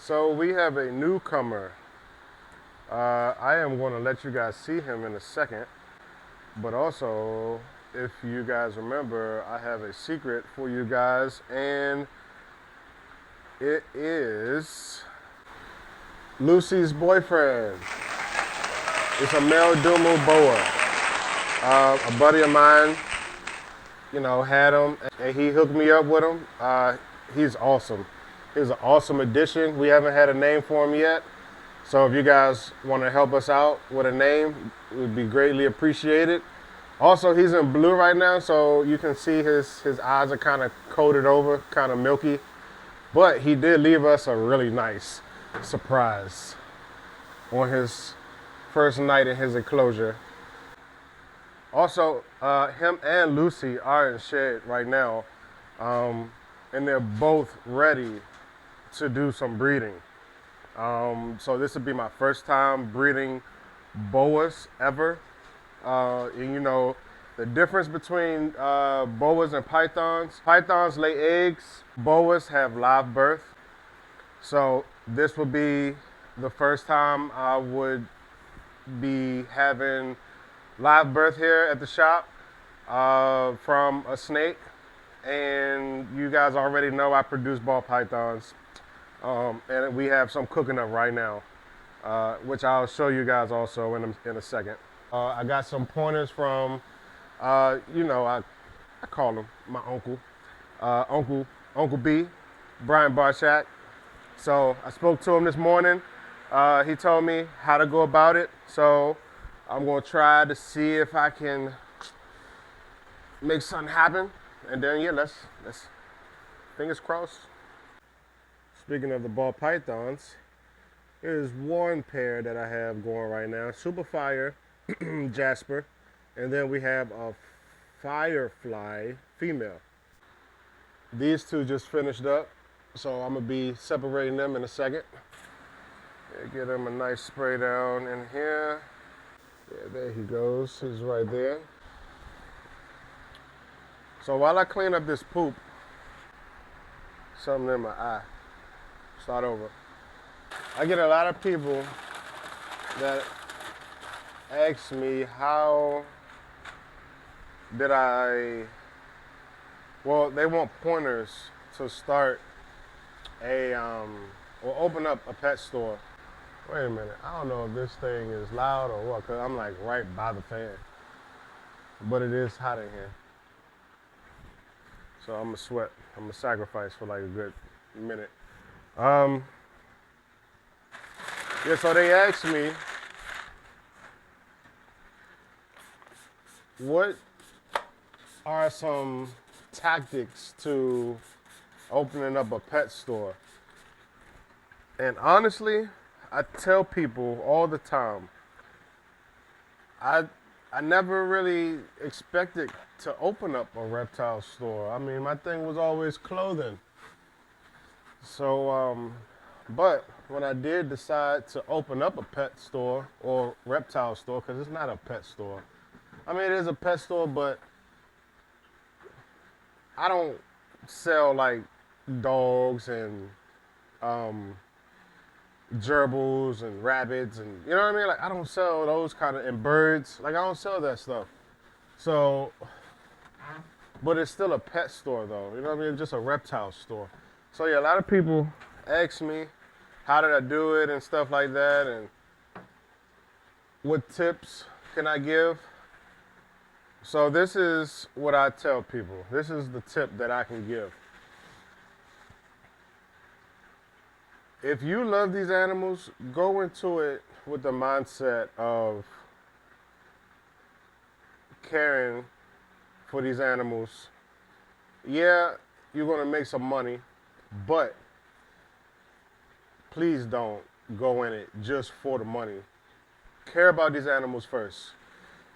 So we have a newcomer. I am going to let you guys see him in a second, but also, if you guys remember, I have a secret for you guys, and it is Lucy's boyfriend. It's a male Dumu boa. A buddy of mine, had him, and he hooked me up with him. He's awesome. He's an awesome addition. We haven't had a name for him yet. So if you guys want to help us out with a name, it would be greatly appreciated. Also, he's in blue right now, so you can see his eyes are kind of coated over, kind of milky. But he did leave us a really nice surprise on his first night in his enclosure. Also, him and Lucy are in shed right now, and they're both ready to do some breeding. So this would be my first time breeding boas ever. And the difference between boas and pythons. Pythons lay eggs. Boas have live birth. So this would be the first time I would be having live birth here at the shop from a snake. And you guys already know I produce ball pythons. And we have some cooking up right now, which I'll show you guys also in a second. I got some pointers from, I call him my uncle, Uncle B, Brian Barchak. So I spoke to him this morning. He told me how to go about it. So I'm gonna try to see if I can make something happen. And then let's fingers crossed. Speaking of the ball pythons, here's one pair that I have going right now. Superfire Jasper, and then we have a Firefly female. These two just finished up, so I'm gonna be separating them in a second. Get him a nice spray down in here. Yeah, there he goes. He's right there. So while I clean up this poop, something in my eye. Start over. I get a lot of people that ask me how did they want pointers to start or open up a pet store. Wait a minute, I don't know if this thing is loud or what, because I'm like right by the fan. But it is hot in here. So I'm gonna sweat. I'm gonna sacrifice for like a good minute. So they asked me, what are some tactics to opening up a pet store? And honestly, I tell people all the time, I never really expected to open up a reptile store. I mean, my thing was always clothing. So, but when I did decide to open up a pet store or reptile store, because it's not a pet store. I mean, it is a pet store, but I don't sell like dogs and gerbils and rabbits and you know what I mean? Like I don't sell those kind of, and birds. Like I don't sell that stuff. So, but it's still a pet store though. You know what I mean? Just a reptile store. So yeah, a lot of people ask me, how did I do it and stuff like that, and what tips can I give? So this is what I tell people. This is the tip that I can give. If you love these animals, go into it with the mindset of caring for these animals. Yeah, you're gonna make some money, but please don't go in it just for the money. Care about these animals first.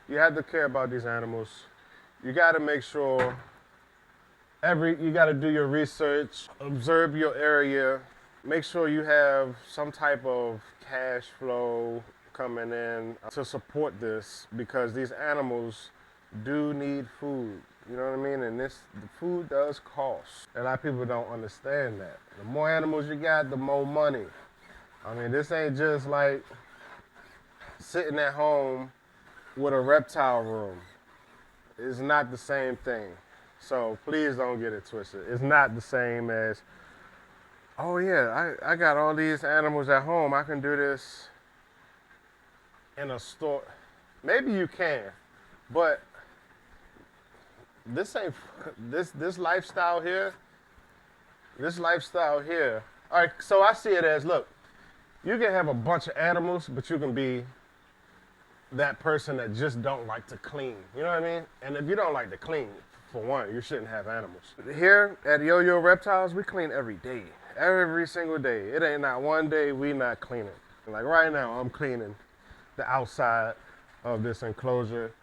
You have to care about these animals. You gotta make sure you gotta do your research, observe your area, make sure you have some type of cash flow coming in to support this because these animals do need food. You know what I mean? And the food does cost. A lot of people don't understand that. The more animals you got, the more money. I mean, this ain't just like sitting at home with a reptile room. It's not the same thing. So please don't get it twisted. It's not the same as, oh yeah, I got all these animals at home. I can do this in a store. Maybe you can, but this ain't this lifestyle here. This lifestyle here. All right, so I see it as, look, you can have a bunch of animals, but you can be that person that just don't like to clean. You know what I mean? And if you don't like to clean, for one, you shouldn't have animals. Here at Yo-Yo Reptiles, we clean every day. Every single day. It ain't not one day we not cleaning. Like right now, I'm cleaning the outside of this enclosure.